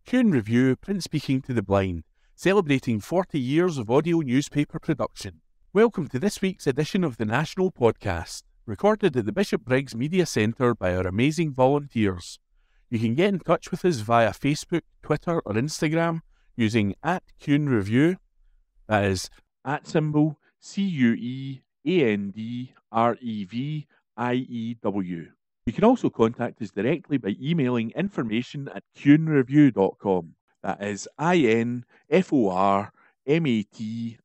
Q Review, print speaking to the blind, celebrating 40 years of audio newspaper production. Welcome to this week's edition of the National Podcast, recorded at the Bishopbriggs Media Centre by our amazing volunteers. You can get in touch with us via Facebook, Twitter or Instagram using @QuenReview, that is @symbol CUEANDREVIEW. You can also contact us directly by emailing information@quenreview.com. That is INFORMATION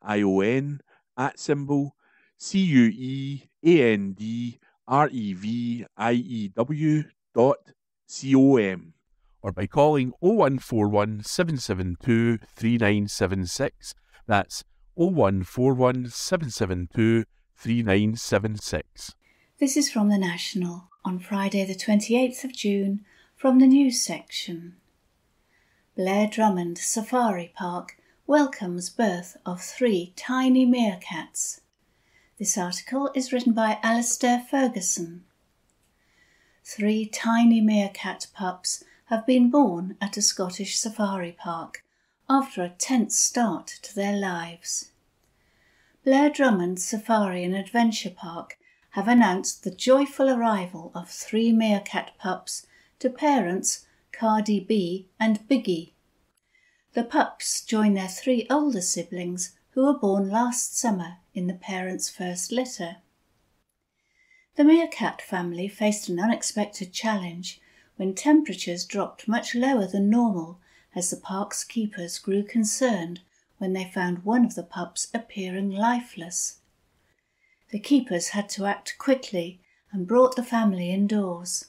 @ CUEANDREVIEW.com, or by calling 0141 772 3976. That's 0141 772 3976. This is from the National on Friday the 28th of June from the news section. Blair Drummond Safari Park welcomes birth of 3 tiny meerkats. This article is written by Alistair Ferguson. 3 tiny meerkat pups have been born at a Scottish safari park after a tense start to their lives. Blair Drummond Safari and Adventure Park have announced the joyful arrival of 3 meerkat pups to parents Cardi B and Biggie. The pups join their 3 older siblings who were born last summer in the parents' first litter. The meerkat family faced an unexpected challenge when temperatures dropped much lower than normal as the park's keepers grew concerned when they found one of the pups appearing lifeless. The keepers had to act quickly and brought the family indoors.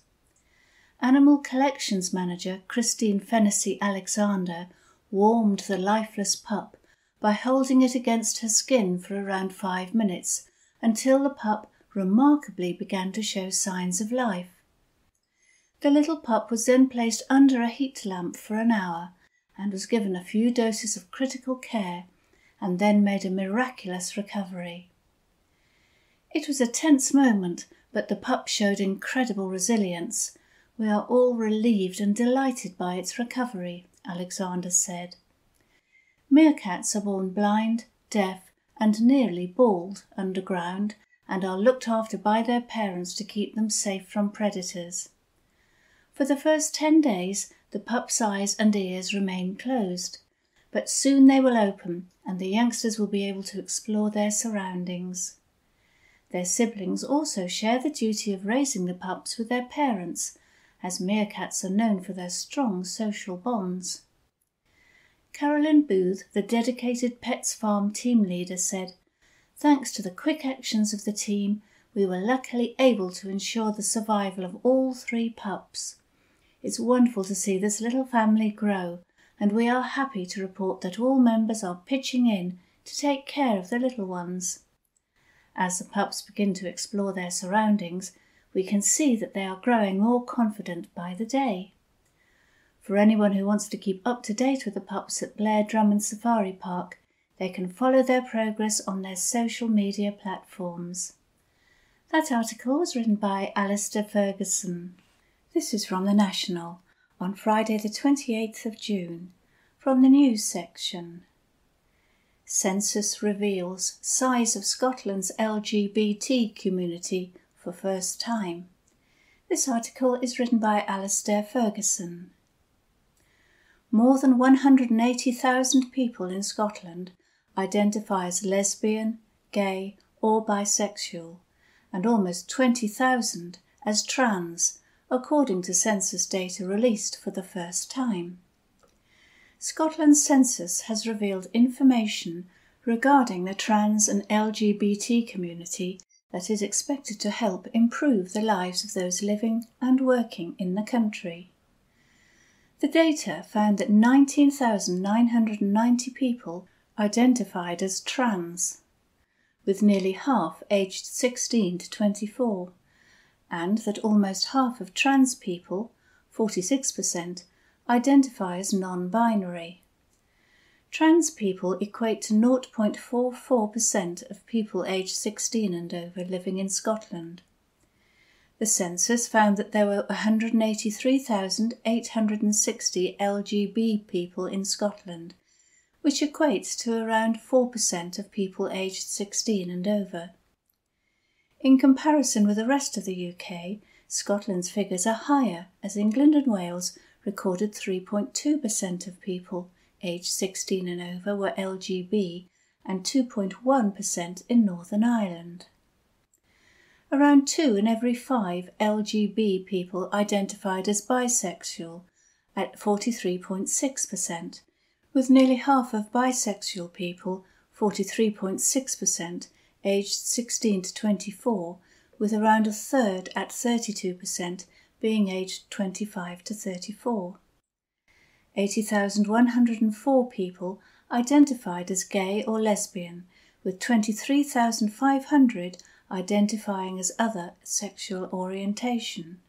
Animal Collections Manager Christine Fennessy-Alexander warmed the lifeless pup by holding it against her skin for around 5 minutes until the pup remarkably began to show signs of life. The little pup was then placed under a heat lamp for an hour and was given a few doses of critical care and then made a miraculous recovery. It was a tense moment, but the pup showed incredible resilience. We are all relieved and delighted by its recovery, Alexander said. Meerkats are born blind, deaf, and nearly bald underground and are looked after by their parents to keep them safe from predators. For the first 10 days, the pup's eyes and ears remain closed, but soon they will open and the youngsters will be able to explore their surroundings. Their siblings also share the duty of raising the pups with their parents, as meerkats are known for their strong social bonds. Carolyn Booth, the dedicated Pets Farm team leader, said, "Thanks to the quick actions of the team, we were luckily able to ensure the survival of all 3 pups. It's wonderful to see this little family grow, and we are happy to report that all members are pitching in to take care of the little ones. As the pups begin to explore their surroundings, we can see that they are growing more confident by the day." For anyone who wants to keep up to date with the pups at Blair Drummond Safari Park, they can follow their progress on their social media platforms. That article was written by Alistair Ferguson. This is from the National on Friday the 28th of June, from the news section. Census reveals size of Scotland's LGBT community for first time. This article is written by Alistair Ferguson. More than 180,000 people in Scotland identify as lesbian, gay or bisexual, and almost 20,000 as trans, according to census data released for the first time. Scotland's census has revealed information regarding the trans and LGBT community that is expected to help improve the lives of those living and working in the country. The data found that 19,990 people identified as trans, with nearly half aged 16 to 24, and that almost half of trans people, 46%, identify as non-binary. Trans people equate to 0.44% of people aged 16 and over living in Scotland. The census found that there were 183,860 LGB people in Scotland, which equates to around 4% of people aged 16 and over. In comparison with the rest of the UK, Scotland's figures are higher, as England and Wales recorded 3.2% of people aged 16 and over were LGB and 2.1% in Northern Ireland. Around 2 in every 5 LGB people identified as bisexual at 43.6%, with nearly half of bisexual people, 43.6%, aged 16 to 24, with around a third at 32% being aged 25 to 34. 80,104 people identified as gay or lesbian, with 23,500 identifying as other sexual orientation.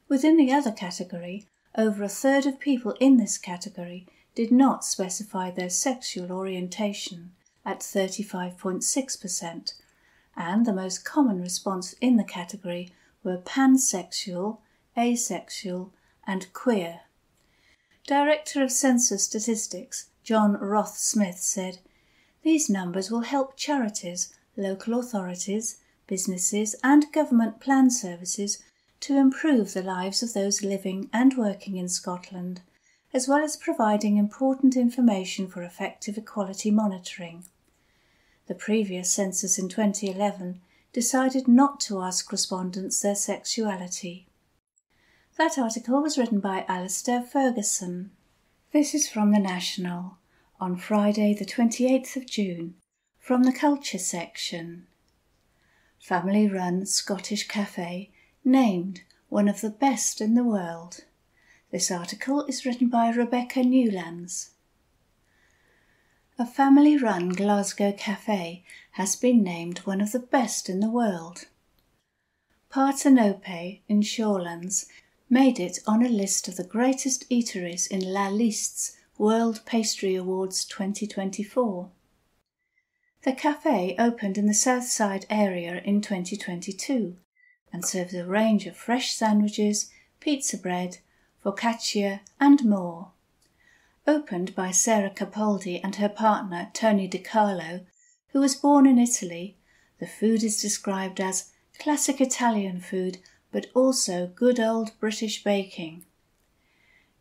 Within the other category, over a third of people in this category did not specify their sexual orientation at 35.6%, and the most common response in the category were pansexual, asexual, and queer. Director of Census Statistics John Roth-Smith said, "These numbers will help charities, local authorities, businesses and government plan services to improve the lives of those living and working in Scotland, as well as providing important information for effective equality monitoring." The previous census in 2011 decided not to ask respondents their sexuality. That article was written by Alistair Ferguson. This is from The National on Friday the 28th of June, from the Culture section. Family-run Scottish cafe named one of the best in the world. This article is written by Rebecca Newlands. A family-run Glasgow cafe has been named one of the best in the world. Partenope in Shorelands made it on a list of the greatest eateries in La Liste's World Pastry Awards 2024. The cafe opened in the Southside area in 2022 and serves a range of fresh sandwiches, pizza bread, focaccia and more. Opened by Sarah Capaldi and her partner Tony Di Carlo, who was born in Italy, the food is described as classic Italian food but also good old British baking.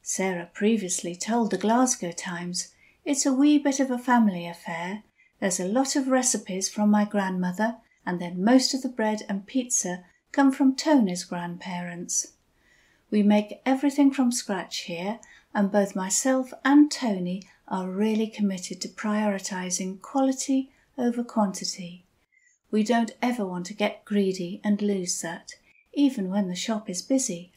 Sarah previously told the Glasgow Times, "It's a wee bit of a family affair. There's a lot of recipes from my grandmother, and then most of the bread and pizza come from Tony's grandparents. We make everything from scratch here, and both myself and Tony are really committed to prioritising quality over quantity. We don't ever want to get greedy and lose that, even when the shop is busy."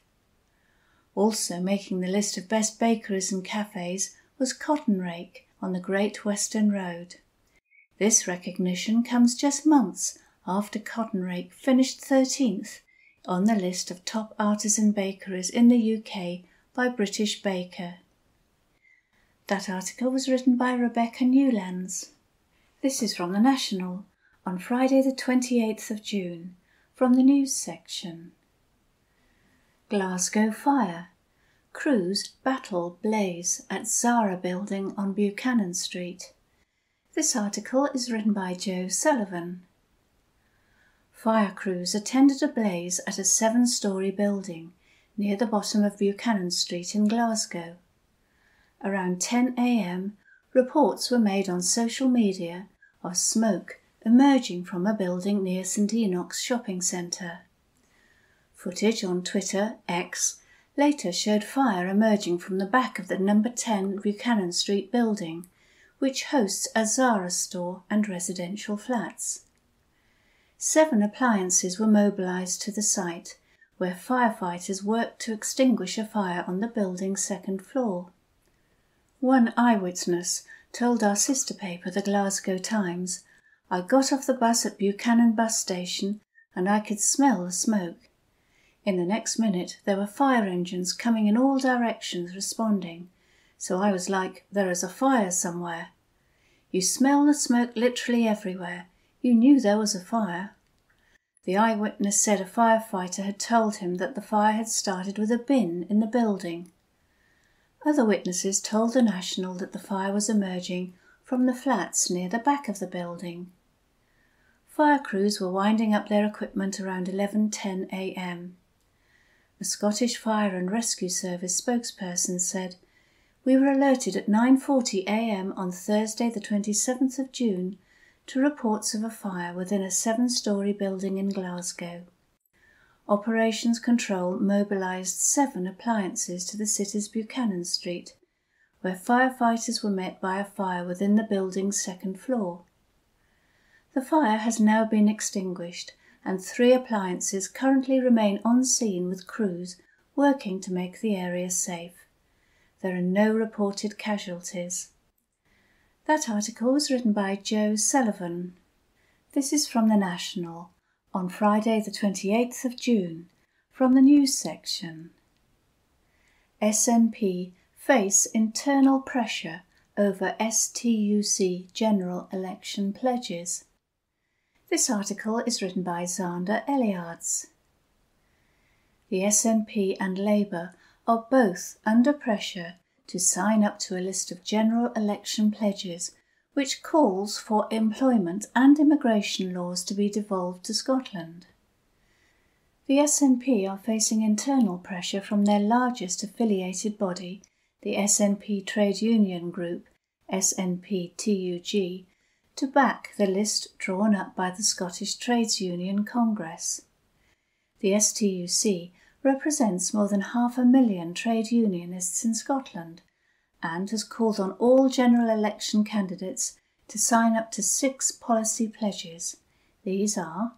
Also making the list of best bakeries and cafes was Cotton Rake on the Great Western Road. This recognition comes just months after Cotton Rake finished 13th on the list of top artisan bakeries in the UK by British Baker. That article was written by Rebecca Newlands. This is from The National on Friday the 28th of June, from the news section. Glasgow fire. Crews battle blaze at Zara building on Buchanan Street. This article is written by Joe Sullivan. Fire crews attended a blaze at a 7-storey building near the bottom of Buchanan Street in Glasgow. Around 10 a.m, reports were made on social media of smoke emerging from a building near St Enoch's shopping centre. Footage on Twitter, X, later showed fire emerging from the back of the No. 10 Buchanan Street building, which hosts a Zara store and residential flats. 7 appliances were mobilised to the site, where firefighters worked to extinguish a fire on the building's 2nd floor. One eyewitness told our sister paper, the Glasgow Times, "I got off the bus at Buchanan bus station and I could smell the smoke. In the next minute there were fire engines coming in all directions responding, so I was like, there is a fire somewhere. You smell the smoke literally everywhere. You knew there was a fire." The eyewitness said a firefighter had told him that the fire had started with a bin in the building. Other witnesses told the National that the fire was emerging from the flats near the back of the building. Fire crews were winding up their equipment around 11:10 a.m. A Scottish Fire and Rescue Service spokesperson said, "We were alerted at 9:40 a.m. on Thursday the 27th of June to reports of a fire within a 7-storey building in Glasgow. Operations Control mobilised 7 appliances to the city's Buchanan Street, where firefighters were met by a fire within the building's 2nd floor. The fire has now been extinguished, and 3 appliances currently remain on scene with crews working to make the area safe. There are no reported casualties." That article was written by Joe Sullivan. This is from the National on Friday the 28th of June, from the news section. SNP face internal pressure over STUC general election pledges. This article is written by Zander Eliards. The SNP and Labour are both under pressure to sign up to a list of general election pledges which calls for employment and immigration laws to be devolved to Scotland. The SNP are facing internal pressure from their largest affiliated body, the SNP Trade Union Group, SNP-TUG, to back the list drawn up by the Scottish Trades Union Congress. The STUC represents more than 500,000 trade unionists in Scotland and has called on all general election candidates to sign up to 6 policy pledges. These are: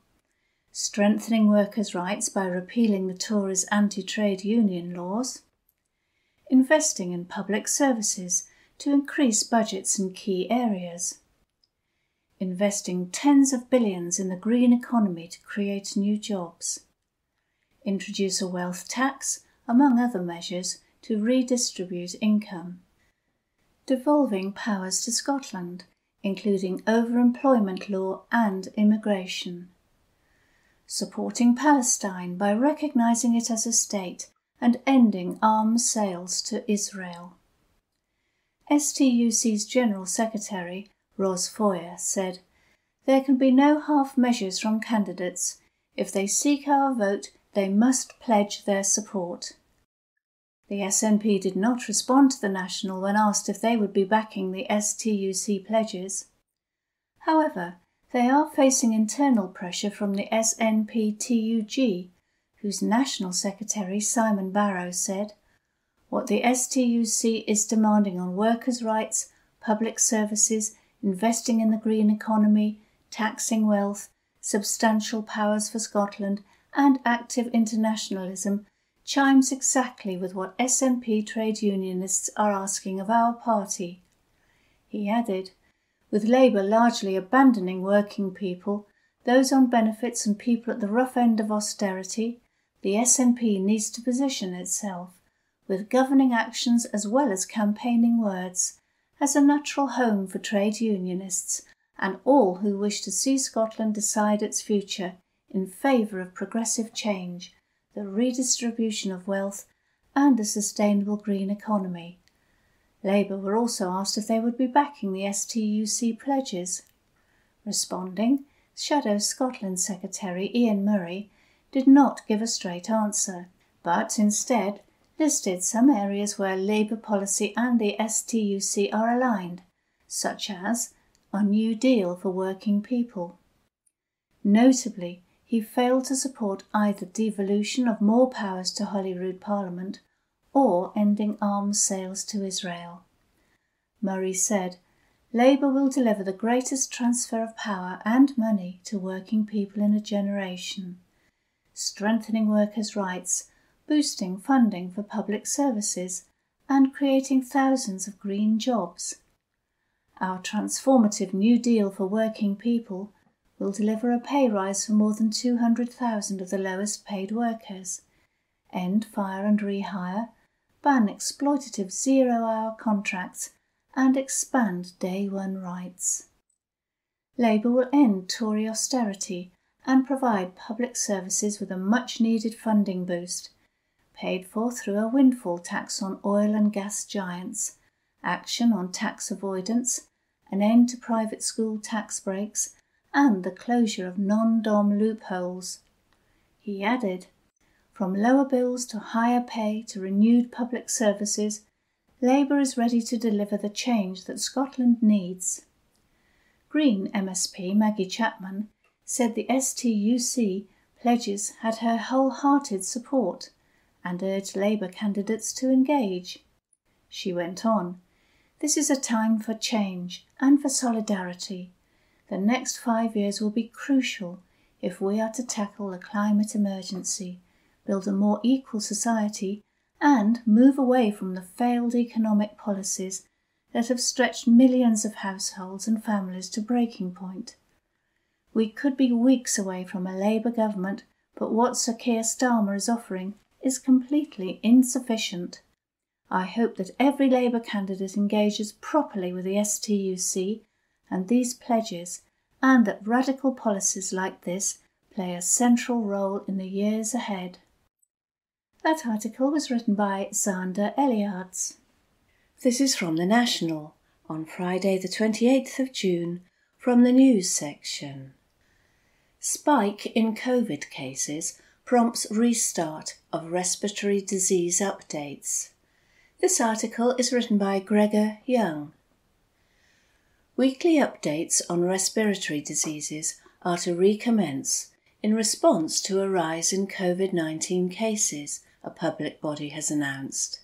strengthening workers' rights by repealing the Tories' anti-trade union laws, investing in public services to increase budgets in key areas, investing tens of billions in the green economy to create new jobs, introduce a wealth tax, among other measures, to redistribute income, devolving powers to Scotland, including overemployment law and immigration, supporting Palestine by recognising it as a state and ending arms sales to Israel. STUC's General Secretary, Ros Foyer, said, "There can be no half measures from candidates. If they seek our vote, they must pledge their support." The SNP did not respond to the National when asked if they would be backing the STUC pledges. However, they are facing internal pressure from the SNP-TUG, whose National Secretary Simon Barrow said, "What the STUC is demanding on workers' rights, public services, investing in the green economy, taxing wealth, substantial powers for Scotland, and active internationalism chimes exactly with what SNP trade unionists are asking of our party." He added, "With Labour largely abandoning working people, those on benefits and people at the rough end of austerity, the SNP needs to position itself, with governing actions as well as campaigning words, as a natural home for trade unionists and all who wish to see Scotland decide its future in favour of progressive change, the redistribution of wealth and a sustainable green economy." Labour were also asked if they would be backing the STUC pledges. Responding, Shadow Scotland Secretary Ian Murray did not give a straight answer, but instead listed some areas where Labour policy and the STUC are aligned, such as a New Deal for working people. Notably, he failed to support either devolution of more powers to Holyrood Parliament or ending arms sales to Israel. Murray said, "Labour will deliver the greatest transfer of power and money to working people in a generation, strengthening workers' rights, boosting funding for public services, and creating thousands of green jobs. Our transformative New Deal for working people will deliver a pay rise for more than 200,000 of the lowest paid workers, end fire and rehire, ban exploitative 0-hour contracts, and expand day one rights. Labour will end Tory austerity and provide public services with a much-needed funding boost, paid for through a windfall tax on oil and gas giants, action on tax avoidance, an end to private school tax breaks, and the closure of non-dom loopholes. He added, "From lower bills to higher pay to renewed public services, Labour is ready to deliver the change that Scotland needs." Green MSP Maggie Chapman said the STUC pledges had her wholehearted support and urged Labour candidates to engage. She went on, "This is a time for change and for solidarity. The next 5 years will be crucial if we are to tackle the climate emergency, build a more equal society, and move away from the failed economic policies that have stretched millions of households and families to breaking point. We could be weeks away from a Labour government, but what Sir Keir Starmer is offering is completely insufficient. I hope that every Labour candidate engages properly with the STUC and these pledges, and that radical policies like this play a central role in the years ahead." That article was written by Zander Eliards. This is from The National on Friday the 28th of June from the news section. Spike in COVID cases prompts restart of respiratory disease updates. This article is written by Gregor Young. Weekly updates on respiratory diseases are to recommence in response to a rise in COVID-19 cases, a public body has announced.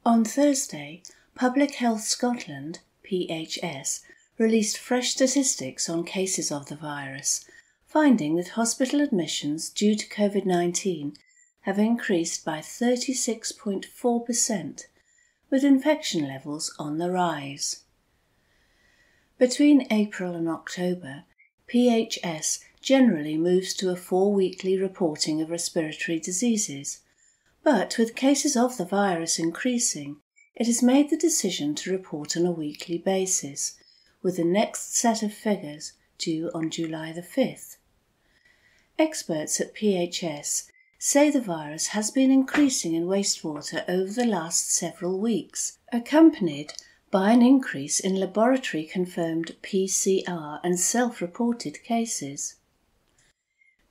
On Thursday, Public Health Scotland, PHS, released fresh statistics on cases of the virus, finding that hospital admissions due to COVID-19 have increased by 36.4%, with infection levels on the rise. Between April and October, PHS generally moves to a 4-weekly reporting of respiratory diseases, but with cases of the virus increasing, it has made the decision to report on a weekly basis, with the next set of figures due on July the 5th. Experts at PHS say the virus has been increasing in wastewater over the last several weeks, accompanied by an increase in laboratory-confirmed PCR and self-reported cases.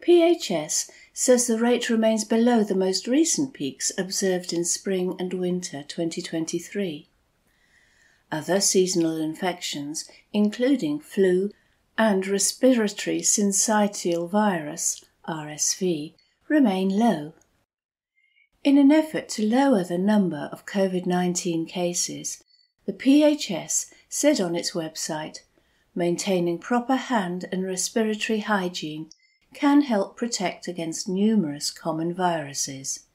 PHS says the rate remains below the most recent peaks observed in spring and winter 2023. Other seasonal infections, including flu and respiratory syncytial virus, RSV, remain low. In an effort to lower the number of COVID-19 cases, the PHS said on its website, "Maintaining proper hand and respiratory hygiene can help protect against numerous common viruses.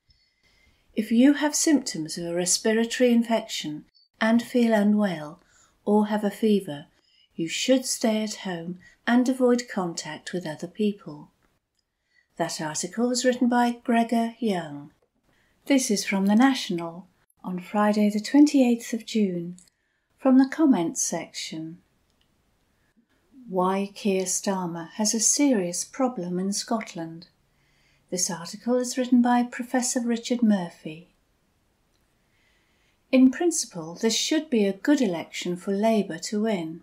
If you have symptoms of a respiratory infection and feel unwell or have a fever, you should stay at home and avoid contact with other people." That article was written by Gregor Young. This is from The National on Friday the 28th of June from the comments section. Why Keir Starmer has a serious problem in Scotland. This article is written by Professor Richard Murphy. In principle, this should be a good election for Labour to win.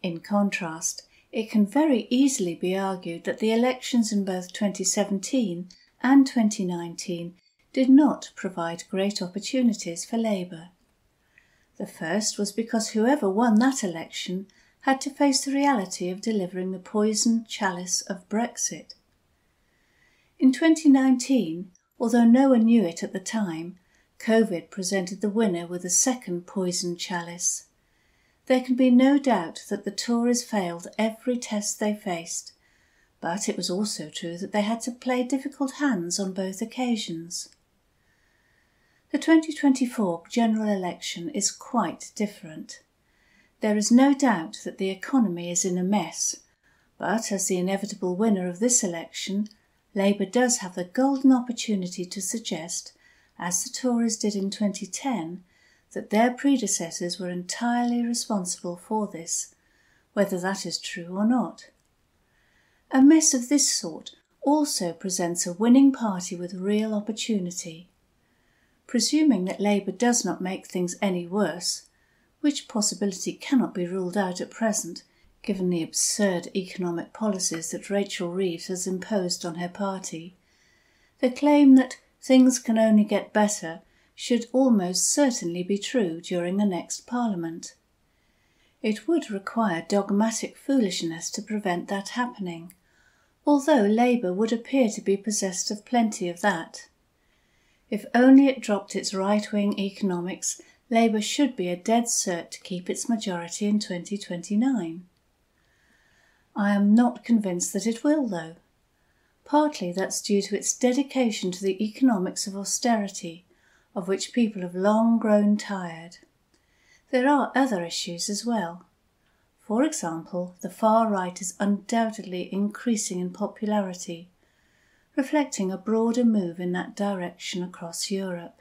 In contrast, it can very easily be argued that the elections in both 2017 and 2019 did not provide great opportunities for Labour. The first was because whoever won that election had to face the reality of delivering the poison chalice of Brexit. In 2019, although no one knew it at the time, COVID presented the winner with a second poison chalice. There can be no doubt that the Tories failed every test they faced, but it was also true that they had to play difficult hands on both occasions. The 2024 general election is quite different. There is no doubt that the economy is in a mess, but as the inevitable winner of this election, Labour does have the golden opportunity to suggest, as the Tories did in 2010, that their predecessors were entirely responsible for this, whether that is true or not. A mess of this sort also presents a winning party with real opportunity. Presuming that Labour does not make things any worse, which possibility cannot be ruled out at present, given the absurd economic policies that Rachel Reeves has imposed on her party, the claim that things can only get better should almost certainly be true during the next Parliament. It would require dogmatic foolishness to prevent that happening, although Labour would appear to be possessed of plenty of that. If only it dropped its right-wing economics, Labour should be a dead cert to keep its majority in 2029. I am not convinced that it will, though. Partly that's due to its dedication to the economics of austerity, of which people have long grown tired. There are other issues as well. For example, the far right is undoubtedly increasing in popularity, reflecting a broader move in that direction across Europe.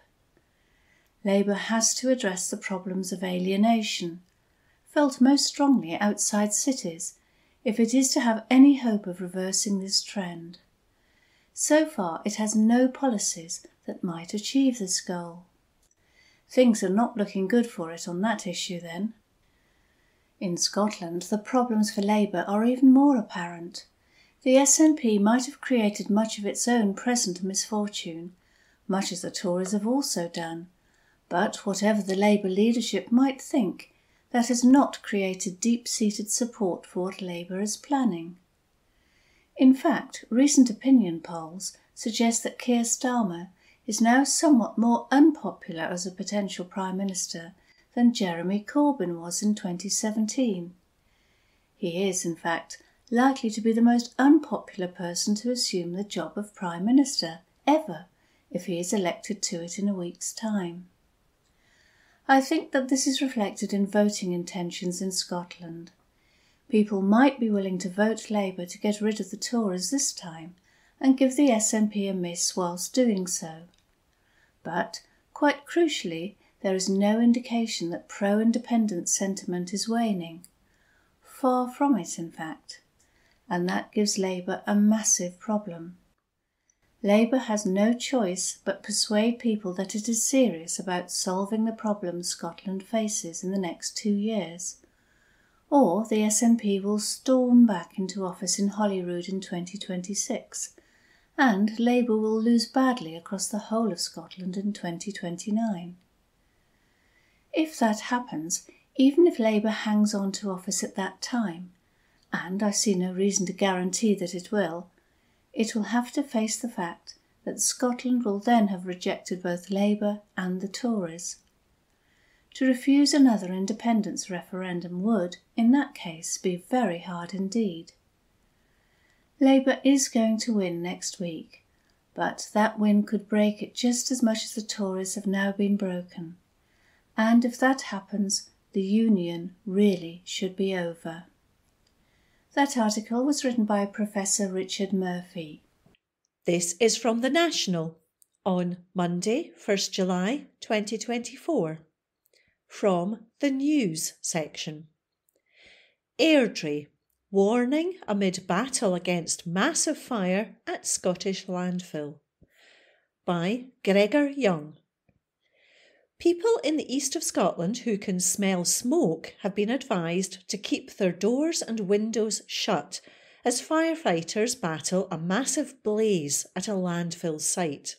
Labour has to address the problems of alienation, felt most strongly outside cities, if it is to have any hope of reversing this trend. So far it has no policies that might achieve this goal. Things are not looking good for it on that issue then. In Scotland, the problems for Labour are even more apparent. The SNP might have created much of its own present misfortune, much as the Tories have also done, but whatever the Labour leadership might think, that has not created deep-seated support for what Labour is planning. In fact, recent opinion polls suggest that Keir Starmer is now somewhat more unpopular as a potential Prime Minister than Jeremy Corbyn was in 2017. He is, in fact, likely to be the most unpopular person to assume the job of Prime Minister ever if he is elected to it in a week's time. I think that this is reflected in voting intentions in Scotland. People might be willing to vote Labour to get rid of the Tories this time and give the SNP a miss whilst doing so. But, quite crucially, there is no indication that pro-independence sentiment is waning. Far from it, in fact. And that gives Labour a massive problem. Labour has no choice but persuade people that it is serious about solving the problems Scotland faces in the next 2 years. Or the SNP will storm back into office in Holyrood in 2026, and Labour will lose badly across the whole of Scotland in 2029. If that happens, even if Labour hangs on to office at that time, and I see no reason to guarantee that it will have to face the fact that Scotland will then have rejected both Labour and the Tories. To refuse another independence referendum would, in that case, be very hard indeed. Labour is going to win next week, but that win could break it just as much as the Tories have now been broken. And if that happens, the union really should be over. That article was written by Professor Richard Murphy. This is from The National on Monday, 1st July 2024. From the News section. Airdrie, warning amid battle against massive fire at Scottish landfill. By Gregor Young. People in the east of Scotland who can smell smoke have been advised to keep their doors and windows shut as firefighters battle a massive blaze at a landfill site.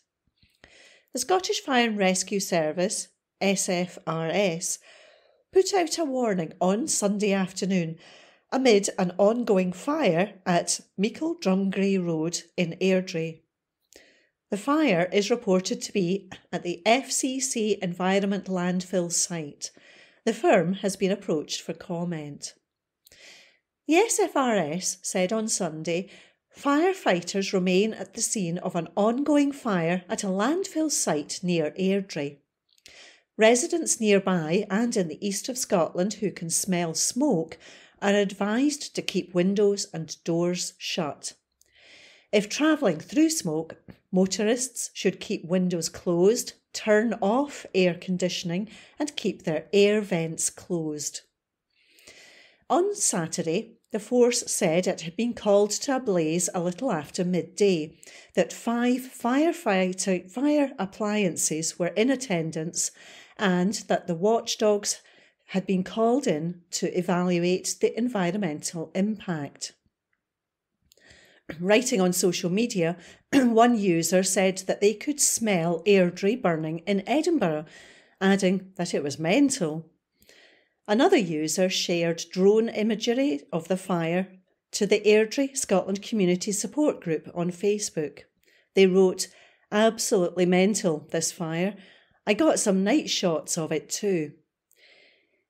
The Scottish Fire and Rescue Service, SFRS, put out a warning on Sunday afternoon amid an ongoing fire at Meikle Drumgree Road in Airdrie. The fire is reported to be at the FCC Environment landfill site. The firm has been approached for comment. The SFRS said on Sunday, firefighters remain at the scene of an ongoing fire at a landfill site near Airdrie. Residents nearby and in the east of Scotland who can smell smoke are advised to keep windows and doors shut. If travelling through smoke, motorists should keep windows closed, turn off air conditioning and keep their air vents closed. On Saturday, The force said it had been called to a blaze a little after midday, that 5 fire appliances were in attendance, and that the watchdogs had been called in to evaluate the environmental impact. Writing on social media, one user said that they could smell Airdrie burning in Edinburgh, adding that it was mental. Another user shared drone imagery of the fire to the Airdrie Scotland Community Support Group on Facebook. They wrote, "Absolutely mental, this fire. I got some night shots of it too."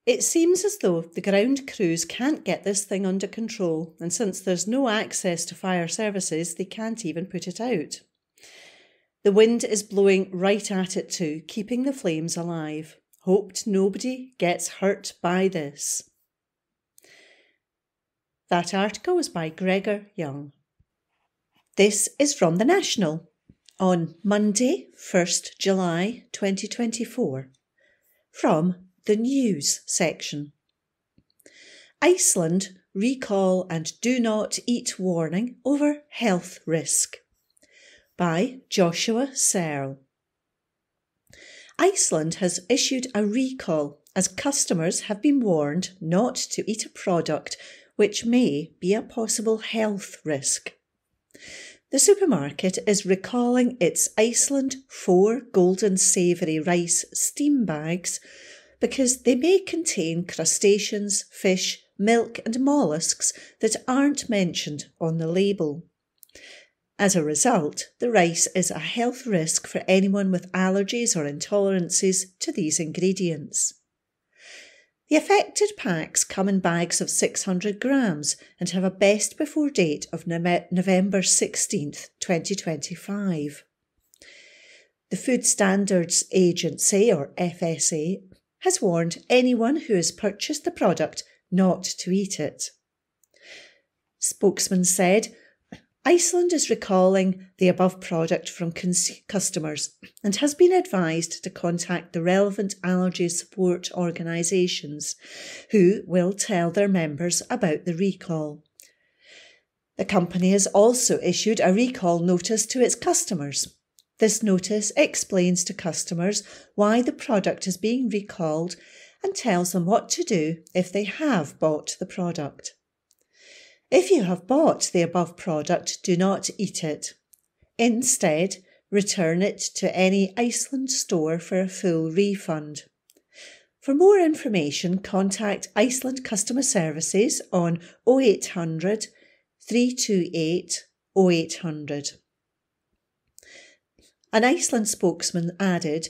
It seems as though the ground crews can't get this thing under control, and since there's no access to fire services, they can't even put it out. The wind is blowing right at it too, keeping the flames alive. Hoped nobody gets hurt by this. That article was by Gregor Young. This is from The National on Monday, 1st July 2024, from the News section. Iceland recall and do not eat warning over health risk, by Joshua Searle. Iceland has issued a recall as customers have been warned not to eat a product which may be a possible health risk. The supermarket is recalling its Iceland 4 golden savoury rice steam bags because they may contain crustaceans, fish, milk and molluscs that aren't mentioned on the label. As a result, the rice is a health risk for anyone with allergies or intolerances to these ingredients. The affected packs come in bags of 600 grams and have a best before date of November 16th, 2025. The Food Standards Agency, or FSA, has warned anyone who has purchased the product not to eat it. Spokesman said, Iceland is recalling the above product from customers and has been advised to contact the relevant allergy support organisations, who will tell their members about the recall. The company has also issued a recall notice to its customers. This notice explains to customers why the product is being recalled and tells them what to do if they have bought the product. If you have bought the above product, do not eat it. Instead, return it to any Iceland store for a full refund. For more information, contact Iceland Customer Services on 0800 328 0800. An Iceland spokesman added,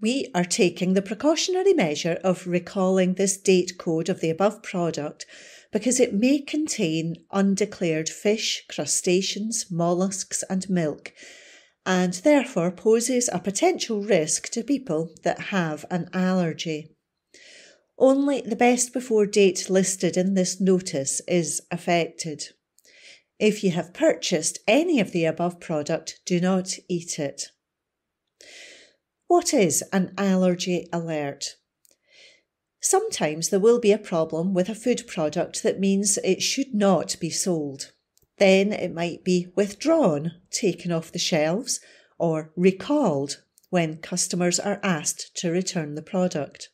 "We are taking the precautionary measure of recalling this date code of the above product because it may contain undeclared fish, crustaceans, molluscs and milk, and therefore poses a potential risk to people that have an allergy. Only the best before date listed in this notice is affected. If you have purchased any of the above product, do not eat it." What is an allergy alert? Sometimes there will be a problem with a food product that means it should not be sold. Then it might be withdrawn, taken off the shelves, or recalled when customers are asked to return the product.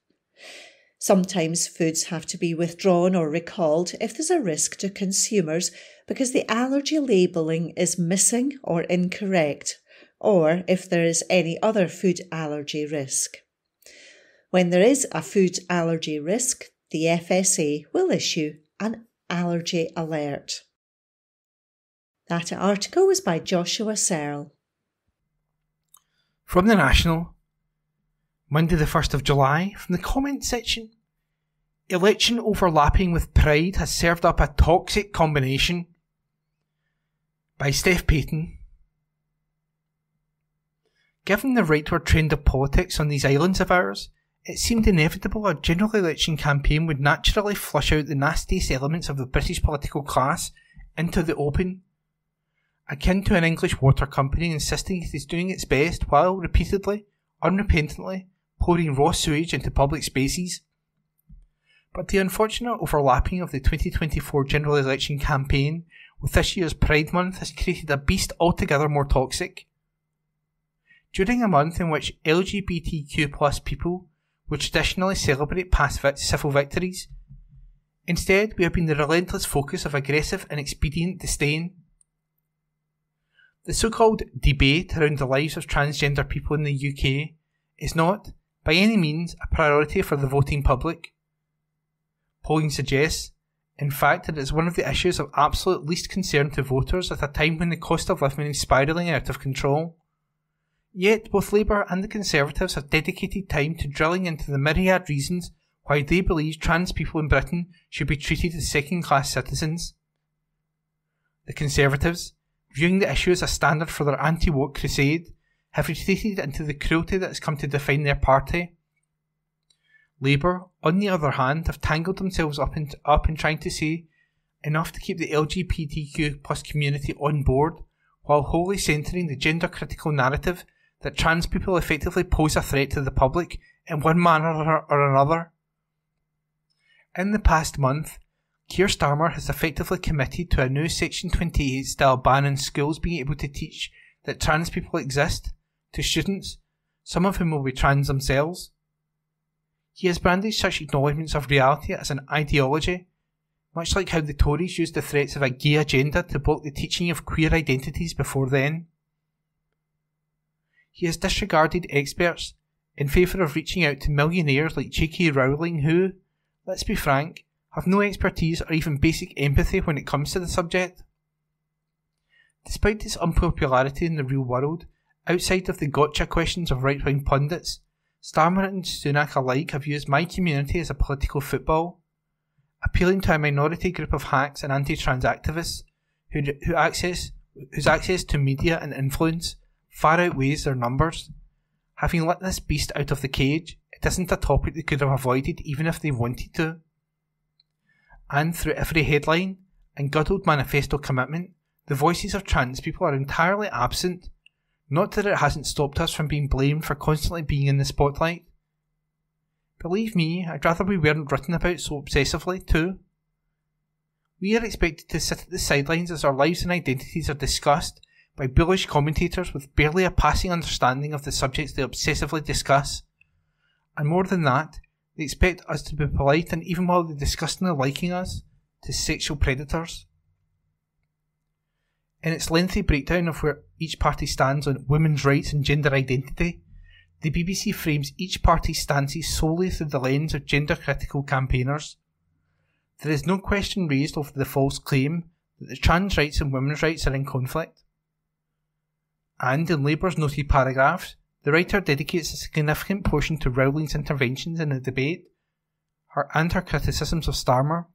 Sometimes foods have to be withdrawn or recalled if there's a risk to consumers because the allergy labelling is missing or incorrect, or if there is any other food allergy risk. When there is a food allergy risk, the FSA will issue an allergy alert. That article was by Joshua Searle. From The National, Monday the 1st of July, from the comment section. Election overlapping with Pride has served up a toxic combination, by Steph Payton. Given the rightward trend of politics on these islands of ours, it seemed inevitable a general election campaign would naturally flush out the nastiest elements of the British political class into the open, akin to an English water company insisting it is doing its best while repeatedly, unrepentantly, pouring raw sewage into public spaces. but the unfortunate overlapping of the 2024 general election campaign with this year's Pride Month has created a beast altogether more toxic. During a month in which LGBTQ+ people would traditionally celebrate past civil victories, instead we have been the relentless focus of aggressive and expedient disdain. The so-called debate around the lives of transgender people in the UK is not, by any means, a priority for the voting public. Polling suggests, in fact, that it is one of the issues of absolute least concern to voters at a time when the cost of living is spiralling out of control. Yet both Labour and the Conservatives have dedicated time to drilling into the myriad reasons why they believe trans people in Britain should be treated as second-class citizens. The Conservatives, viewing the issue as a standard for their anti-woke crusade, have retreated into the cruelty that has come to define their party. Labour, on the other hand, have tangled themselves up in trying to say enough to keep the LGBTQ+ community on board, while wholly centering the gender-critical narrative that trans people effectively pose a threat to the public in one manner or another. In the past month, Keir Starmer has effectively committed to a new Section 28 style ban on schools being able to teach that trans people exist to students, some of whom will be trans themselves. He has brandished such acknowledgements of reality as an ideology, much like how the Tories used the threats of a gay agenda to block the teaching of queer identities before then. He has disregarded experts in favour of reaching out to millionaires like J.K. Rowling who, let's be frank, have no expertise or even basic empathy when it comes to the subject. Despite its unpopularity in the real world, outside of the gotcha questions of right-wing pundits, Starmer and Sunak alike have used my community as a political football, appealing to a minority group of hacks and anti-trans activists whose access to media and influence far outweighs their numbers. Having let this beast out of the cage, it isn't a topic they could have avoided even if they wanted to. And through every headline and guddled manifesto commitment, the voices of trans people are entirely absent. Not that it hasn't stopped us from being blamed for constantly being in the spotlight. Believe me, I'd rather we weren't written about so obsessively too. We are expected to sit at the sidelines as our lives and identities are discussed by bullish commentators with barely a passing understanding of the subjects they obsessively discuss. And more than that, they expect us to be polite and even while they disgustingly liking us, to sexual predators. In its lengthy breakdown of where each party stands on women's rights and gender identity, the BBC frames each party's stances solely through the lens of gender-critical campaigners. There is no question raised over the false claim that the trans rights and women's rights are in conflict. And in Labour's noted paragraphs, the writer dedicates a significant portion to Rowling's interventions in the debate and her criticisms of Starmer.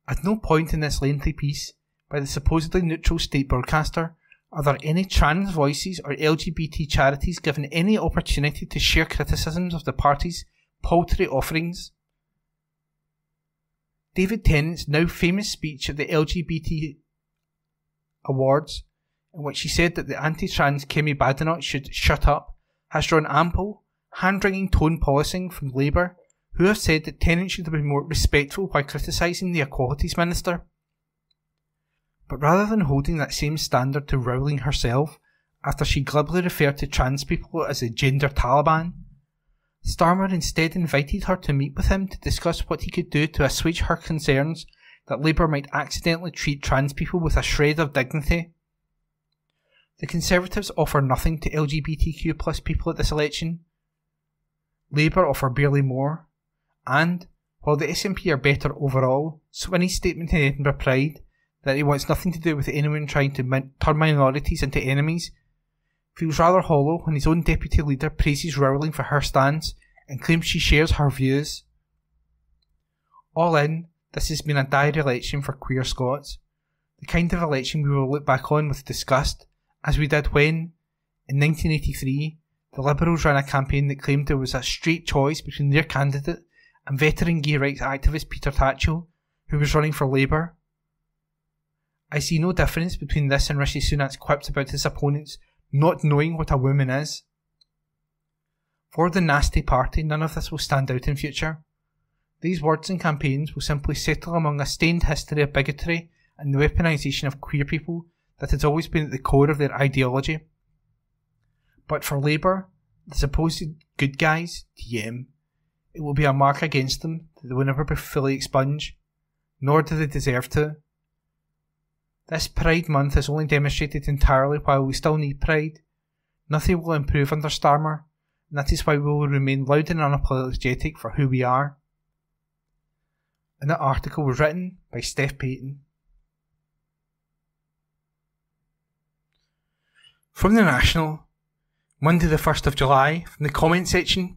At no point in this lengthy piece, by the supposedly neutral state broadcaster, are there any trans voices or LGBT charities given any opportunity to share criticisms of the party's paltry offerings. David Tennant's now famous speech at the LGBT Awards, in which he said that the anti-trans Kemi Badenoch should shut up, has drawn ample, hand-wringing tone policing from Labour, who have said that Tennant should have been more respectful while criticising the Equalities Minister. But rather than holding that same standard to Rowling herself, after she glibly referred to trans people as a gender Taliban, Starmer instead invited her to meet with him to discuss what he could do to assuage her concerns that Labour might accidentally treat trans people with a shred of dignity. The Conservatives offer nothing to LGBTQ+ people at this election. Labour offer barely more. And, while the SNP are better overall, Swinney's statement in Edinburgh Pride that he wants nothing to do with anyone trying to turn minorities into enemies feels rather hollow when his own deputy leader praises Rowling for her stance and claims she shares her views. All in, this has been a dire election for queer Scots, the kind of election we will look back on with disgust, as we did when, in 1983, the Liberals ran a campaign that claimed there was a straight choice between their candidate and veteran gay rights activist Peter Tatchell, who was running for Labour. I see no difference between this and Rishi Sunak's quips about his opponents not knowing what a woman is. For the nasty party, none of this will stand out in future. These words and campaigns will simply settle among a stained history of bigotry and the weaponisation of queer people that has always been at the core of their ideology. But for Labour, the supposed good guys, TM, it will be a mark against them that they will never be fully expunged, nor do they deserve to. This Pride Month has only demonstrated entirely why we still need Pride. Nothing will improve under Starmer, and that is why we will remain loud and unapologetic for who we are. And that article was written by Steph Payton. From the National, Monday the 1st of July, from the comment section.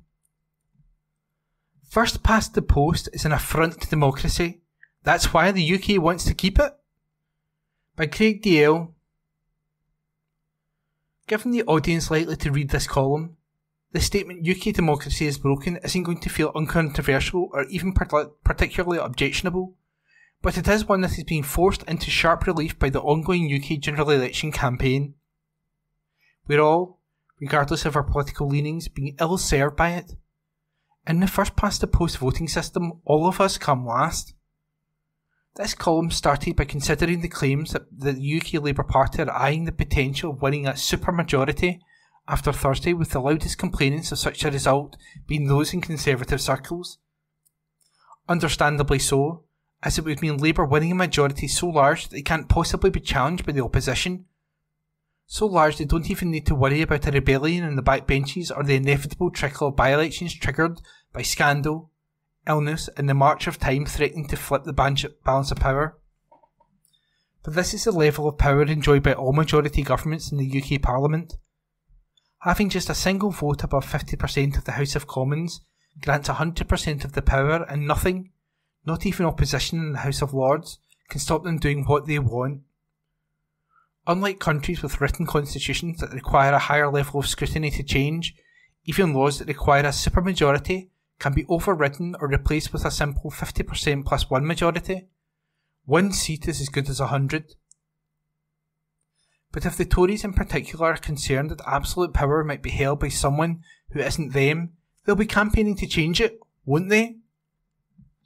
First past the post is an affront to democracy. That's why the UK wants to keep it. By Craig DL. Given the audience likely to read this column, the statement UK democracy is broken isn't going to feel uncontroversial or even particularly objectionable, but it is one that is being forced into sharp relief by the ongoing UK general election campaign. We're all, regardless of our political leanings, being ill-served by it. In the first past the post voting system, all of us come last. This column started by considering the claims that the UK Labour Party are eyeing the potential of winning a supermajority after Thursday, with the loudest complainants of such a result being those in Conservative circles. Understandably so, as it would mean Labour winning a majority so large that they can't possibly be challenged by the opposition. So large they don't even need to worry about a rebellion in the backbenches or the inevitable trickle of by-elections triggered by scandal, illness and the march of time threatening to flip the balance of power. But this is the level of power enjoyed by all majority governments in the UK Parliament. Having just a single vote above 50% of the House of Commons grants 100% of the power, and nothing, not even opposition in the House of Lords, can stop them doing what they want. Unlike countries with written constitutions that require a higher level of scrutiny to change, even laws that require a supermajority can be overridden or replaced with a simple 50% plus one majority. One seat is as good as 100. But if the Tories in particular are concerned that absolute power might be held by someone who isn't them, they'll be campaigning to change it, won't they?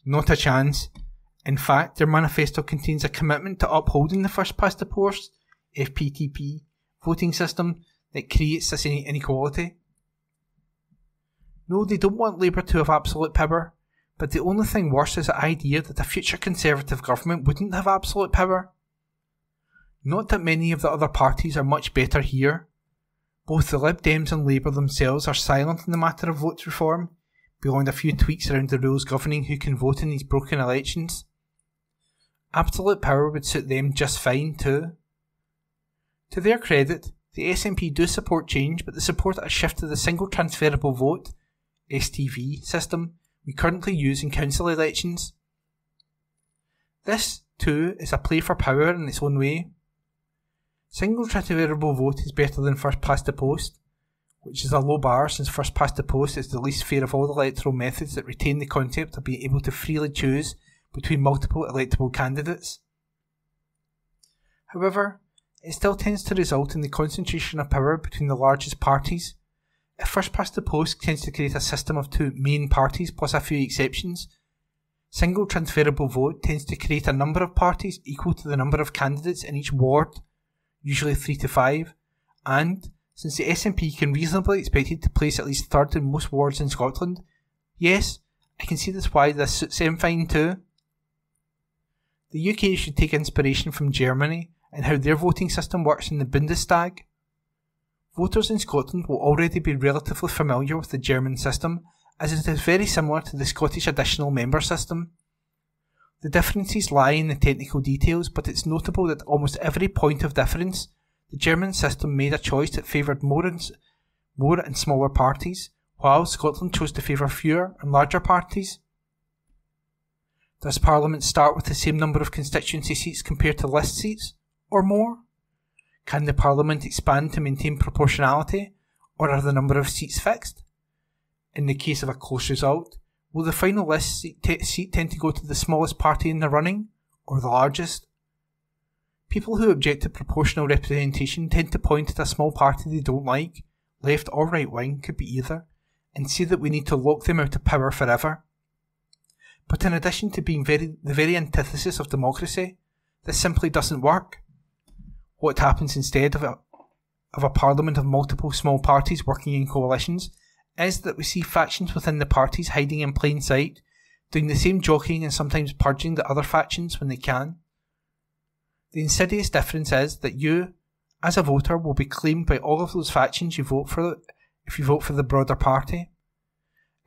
Not a chance. In fact, their manifesto contains a commitment to upholding the first past the post, FPTP, voting system that creates this inequality. No, they don't want Labour to have absolute power, but the only thing worse is the idea that a future Conservative government wouldn't have absolute power. Not that many of the other parties are much better here. Both the Lib Dems and Labour themselves are silent in the matter of vote reform, beyond a few tweaks around the rules governing who can vote in these broken elections. Absolute power would suit them just fine too. To their credit, the SNP do support change, but they support a shift to the single transferable vote, STV, system we currently use in council elections. This, too, is a play for power in its own way. Single transferable vote is better than first past the post, which is a low bar since first past the post is the least fair of all the electoral methods that retain the concept of being able to freely choose between multiple electable candidates. However, it still tends to result in the concentration of power between the largest parties. If first past the post tends to create a system of two main parties plus a few exceptions, single transferable vote tends to create a number of parties equal to the number of candidates in each ward, usually 3 to 5, and, since the SNP can reasonably be expected to place at least third in most wards in Scotland, yes, I can see that's why this suits them fine too. The UK should take inspiration from Germany and how their voting system works in the Bundestag. Voters in Scotland will already be relatively familiar with the German system, as it is very similar to the Scottish additional member system. The differences lie in the technical details, but it's notable that at almost every point of difference, the German system made a choice that favoured more and smaller parties, while Scotland chose to favour fewer and larger parties. Does Parliament start with the same number of constituency seats compared to list seats, or more? Can the Parliament expand to maintain proportionality, or are the number of seats fixed? In the case of a close result, will the final list seat tend to go to the smallest party in the running, or the largest? People who object to proportional representation tend to point at a small party they don't like, left or right wing, could be either, and say that we need to lock them out of power forever. But in addition to being the very antithesis of democracy, this simply doesn't work. What happens instead of a parliament of multiple small parties working in coalitions is that we see factions within the parties hiding in plain sight, doing the same jockeying and sometimes purging the other factions when they can. The insidious difference is that you, as a voter, will be claimed by all of those factions you vote for if you vote for the broader party.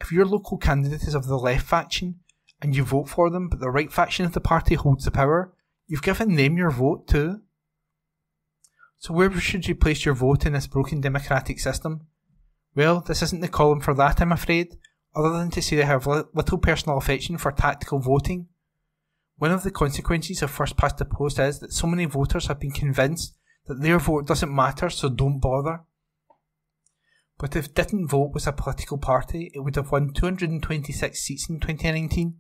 If your local candidate is of the left faction and you vote for them but the right faction of the party holds the power, you've given them your vote too. So where should you place your vote in this broken democratic system? Well, this isn't the column for that, I'm afraid, other than to say I have little personal affection for tactical voting. One of the consequences of first past the post is that so many voters have been convinced that their vote doesn't matter, so don't bother. But if Didn't Vote was a political party, it would have won 226 seats in 2019.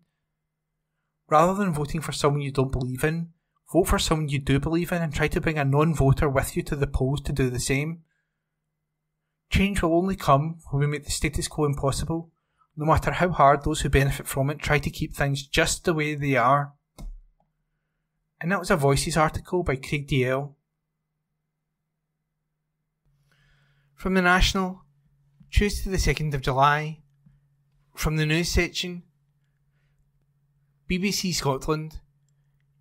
Rather than voting for someone you don't believe in, vote for someone you do believe in and try to bring a non-voter with you to the polls to do the same. Change will only come when we make the status quo impossible, no matter how hard those who benefit from it try to keep things just the way they are. And that was a Voices article by Craig DL. From the National, Tuesday the 2nd of July, from the news section, BBC Scotland,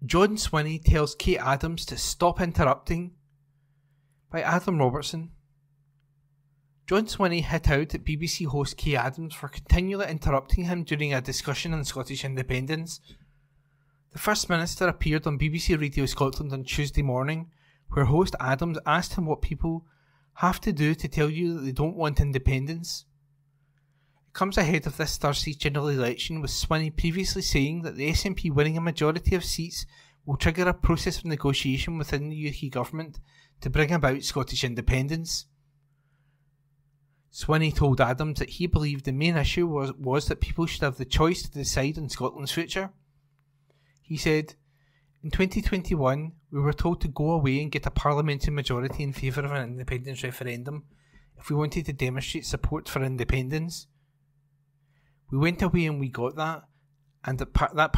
John Swinney tells Kate Adams to stop interrupting, by Adam Robertson. John Swinney hit out at BBC host Kate Adams for continually interrupting him during a discussion on Scottish independence. The First Minister appeared on BBC Radio Scotland on Tuesday morning, where host Adams asked him what people have to do to tell you that they don't want independence. It comes ahead of this Thursday's general election, with Swinney previously saying that the SNP winning a majority of seats will trigger a process of negotiation within the UK government to bring about Scottish independence. Swinney told Adams that he believed the main issue was that people should have the choice to decide on Scotland's future. He said, "In 2021, we were told to go away and get a parliamentary majority in favour of an independence referendum if we wanted to demonstrate support for independence. We went away and we got that, and that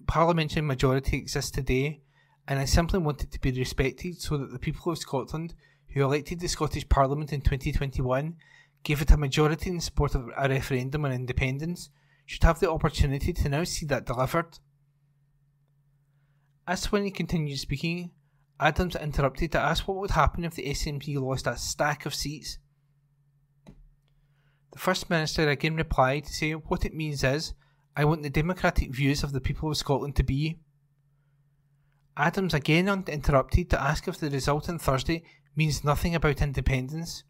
parliamentary majority exists today, and I simply want it to be respected so that the people of Scotland who elected the Scottish Parliament in 2021 gave it a majority in support of a referendum on independence should have the opportunity to now see that delivered." As Swinney continued speaking, Adams interrupted to ask what would happen if the SNP lost a stack of seats. The First Minister again replied to say what it means is, "I want the democratic views of the people of Scotland to be." Adams again interrupted to ask if the result on Thursday means nothing about independence.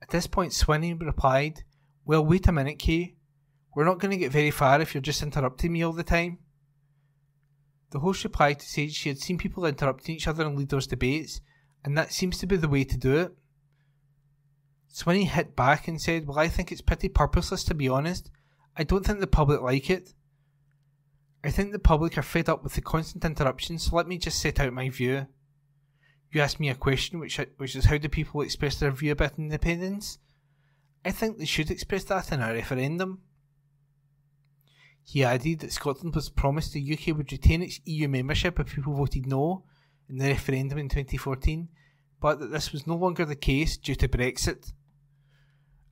At this point Swinney replied, "Well, wait a minute, Kay. We're not going to get very far if you're just interrupting me all the time." The host replied to say she had seen people interrupting each other in leaders' debates, and that seems to be the way to do it. Swinney hit back and said, "Well, I think it's pretty purposeless, to be honest. I don't think the public like it. I think the public are fed up with the constant interruptions, so let me just set out my view. You asked me a question, which is how do people express their view about independence? I think they should express that in a referendum." He added that Scotland was promised the UK would retain its EU membership if people voted no in the referendum in 2014, but that this was no longer the case due to Brexit.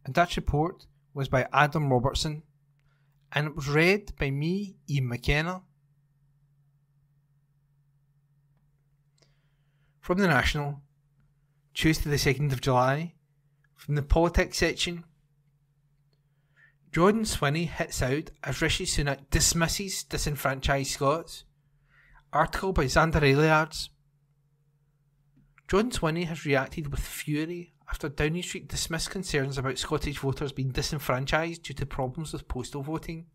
And that report was by Adam Robertson, and it was read by me, Ian McKenna. From the National, Tuesday the 2nd of July, from the politics section, John Swinney hits out as Rishi Sunak dismisses disenfranchised Scots. Article by Xander Eliards. John Swinney has reacted with fury after Downing Street dismissed concerns about Scottish voters being disenfranchised due to problems with postal voting.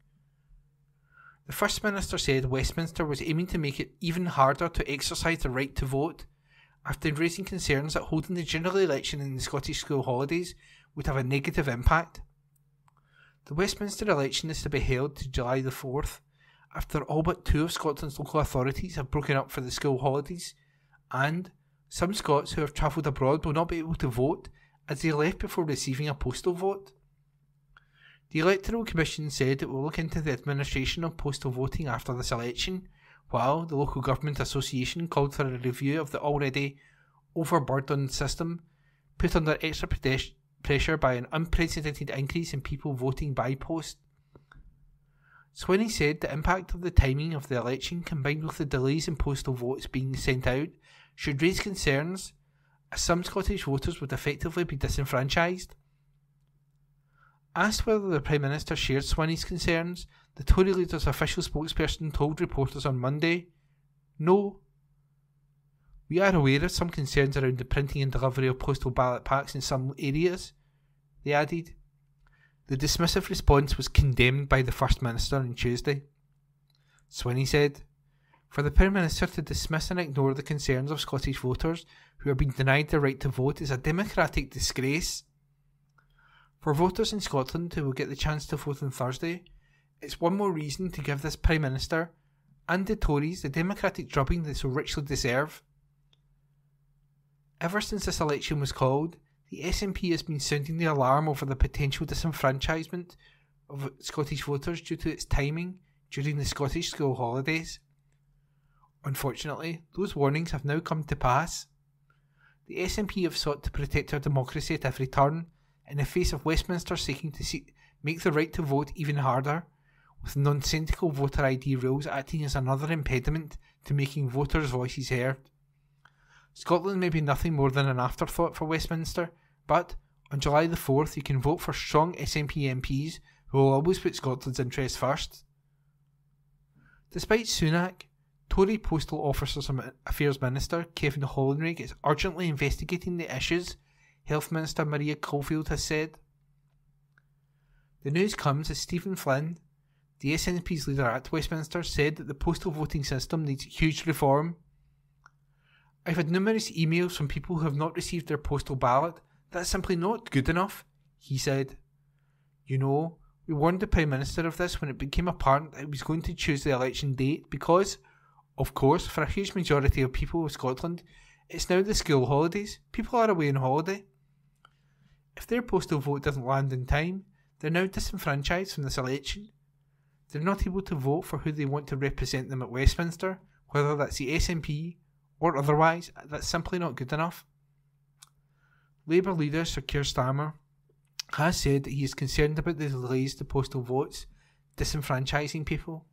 The First Minister said Westminster was aiming to make it even harder to exercise the right to vote after raising concerns that holding the general election in the Scottish school holidays would have a negative impact. The Westminster election is to be held to July the 4th, after all but 2 of Scotland's local authorities have broken up for the school holidays, and some Scots who have travelled abroad will not be able to vote as they left before receiving a postal vote. The Electoral Commission said it will look into the administration of postal voting after this election, while the Local Government Association called for a review of the already overburdened system, put under extra pressure by an unprecedented increase in people voting by post. Swinney said the impact of the timing of the election combined with the delays in postal votes being sent out should raise concerns, as some Scottish voters would effectively be disenfranchised. Asked whether the Prime Minister shared Swinney's concerns, the Tory leader's official spokesperson told reporters on Monday, "No. We are aware of some concerns around the printing and delivery of postal ballot packs in some areas," they added. The dismissive response was condemned by the First Minister on Tuesday. Swinney said, "For the Prime Minister to dismiss and ignore the concerns of Scottish voters who are being denied their right to vote is a democratic disgrace. For voters in Scotland who will get the chance to vote on Thursday, it's one more reason to give this Prime Minister and the Tories the democratic drubbing they so richly deserve." Ever since this election was called, the SNP has been sounding the alarm over the potential disenfranchisement of Scottish voters due to its timing during the Scottish school holidays. Unfortunately, those warnings have now come to pass. The SNP have sought to protect our democracy at every turn, in the face of Westminster seeking to make the right to vote even harder, with nonsensical voter ID rules acting as another impediment to making voters' voices heard. Scotland may be nothing more than an afterthought for Westminster, but on July the 4th you can vote for strong SNP MPs who will always put Scotland's interests first. Despite Sunak, Tory Postal Affairs Minister Kevin Hollinrig is urgently investigating the issues, Health Minister Maria Caulfield has said. The news comes as Stephen Flynn, the SNP's leader at Westminster, said that the postal voting system needs huge reform. "I've had numerous emails from people who have not received their postal ballot. That's simply not good enough," he said. "You know, we warned the Prime Minister of this when it became apparent that he was going to choose the election date because, of course, for a huge majority of people of Scotland, it's now the school holidays. People are away on holiday. If their postal vote doesn't land in time, they're now disenfranchised from this election. They're not able to vote for who they want to represent them at Westminster, whether that's the SNP or otherwise. That's simply not good enough." Labour leader Sir Keir Starmer has said that he is concerned about the delays to postal votes disenfranchising people.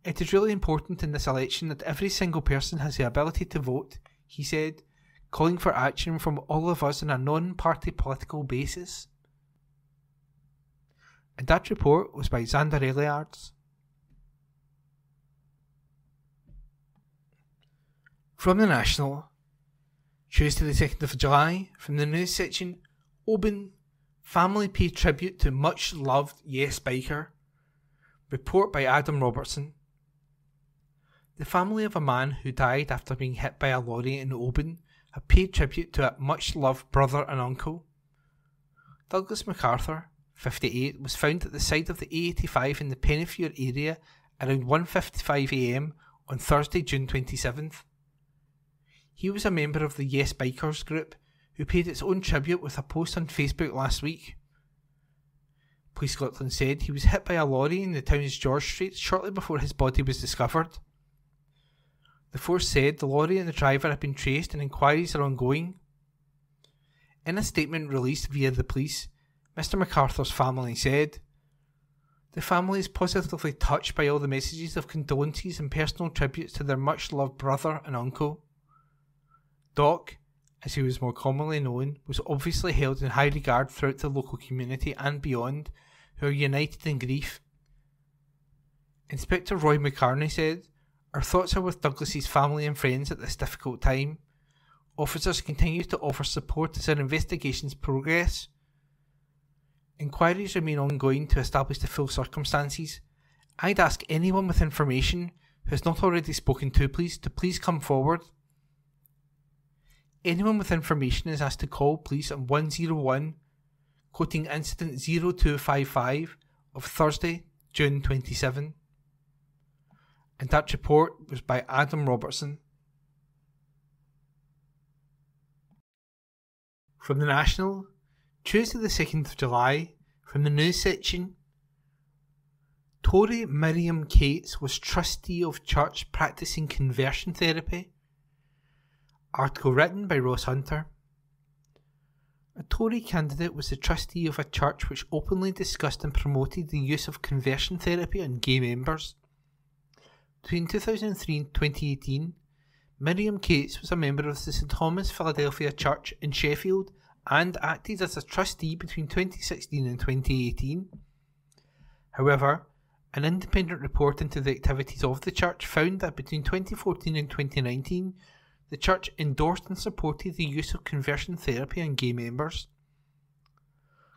"It is really important in this election that every single person has the ability to vote," he said, calling for action from all of us on a non-party political basis. And that report was by Xander Eliards. From the National, Tuesday the 2nd of July, from the news section, Oban, family pay tribute to much loved Yes biker. Report by Adam Robertson. The family of a man who died after being hit by a lorry in Oban have paid tribute to a much-loved brother and uncle. Douglas MacArthur, 58, was found at the side of the A85 in the Pennyfewer area around 1:55 a.m. on Thursday, June 27th. He was a member of the Yes Bikers group, who paid its own tribute with a post on Facebook last week. Police Scotland said he was hit by a lorry in the town's George Street shortly before his body was discovered. The force said the lorry and the driver have been traced and inquiries are ongoing. In a statement released via the police, Mr MacArthur's family said, "The family is positively touched by all the messages of condolences and personal tributes to their much-loved brother and uncle. Doc, as he was more commonly known, was obviously held in high regard throughout the local community and beyond, who are united in grief." Inspector Roy McCartney said, "Our thoughts are with Douglas's family and friends at this difficult time. Officers continue to offer support as our investigations progress. Inquiries remain ongoing to establish the full circumstances. I'd ask anyone with information who has not already spoken to please come forward. Anyone with information is asked to call police on 101, quoting incident 0255 of Thursday, June 27. And that report was by Adam Robertson. From the National, Tuesday the 2nd of July, From the news section, Tory Miriam Cates was trustee of church practising conversion therapy. Article written by Ross Hunter. A Tory candidate was the trustee of a church which openly discussed and promoted the use of conversion therapy on gay members. Between 2003 and 2018, Miriam Cates was a member of the St Thomas Philadelphia Church in Sheffield and acted as a trustee between 2016 and 2018. However, an independent report into the activities of the church found that between 2014 and 2019, the church endorsed and supported the use of conversion therapy on gay members.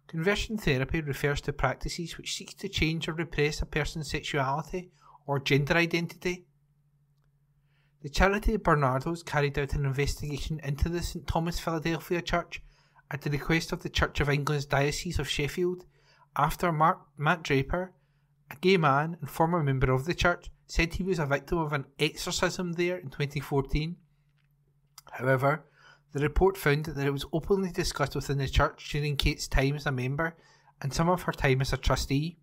Conversion therapy refers to practices which seek to change or repress a person's sexuality or gender identity. The charity Bernardo's carried out an investigation into the St Thomas Philadelphia Church at the request of the Church of England's Diocese of Sheffield after Matt Draper, a gay man and former member of the church, said he was a victim of an exorcism there in 2014. However, the report found that it was openly discussed within the church during Kate's time as a member and some of her time as a trustee.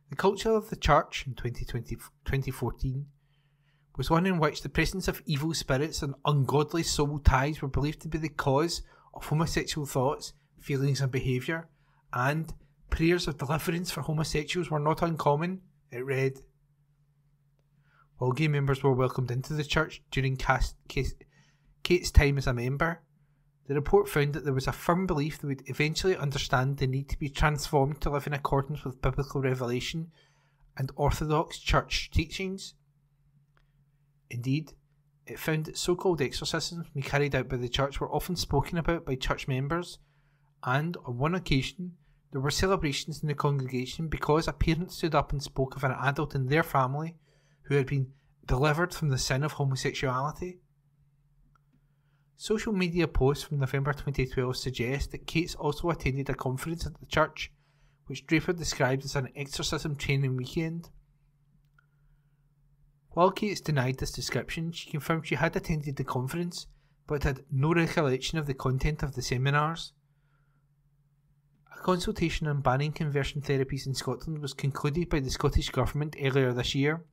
The culture of the church in 2014 was one in which the presence of evil spirits and ungodly soul ties were believed to be the cause of homosexual thoughts, feelings and behaviour, and prayers of deliverance for homosexuals were not uncommon, it read. While gay members were welcomed into the church during Kate's time as a member, the report found that there was a firm belief they would eventually understand the need to be transformed to live in accordance with biblical revelation and orthodox church teachings. Indeed, it found that so-called exorcisms being carried out by the church were often spoken about by church members, and on one occasion there were celebrations in the congregation because a parent stood up and spoke of an adult in their family who had been delivered from the sin of homosexuality. Social media posts from November 2012 suggest that Cates also attended a conference at the church, which Draper described as an exorcism training weekend. While Cates denied this description, she confirmed she had attended the conference, but had no recollection of the content of the seminars. A consultation on banning conversion therapies in Scotland was concluded by the Scottish Government earlier this year.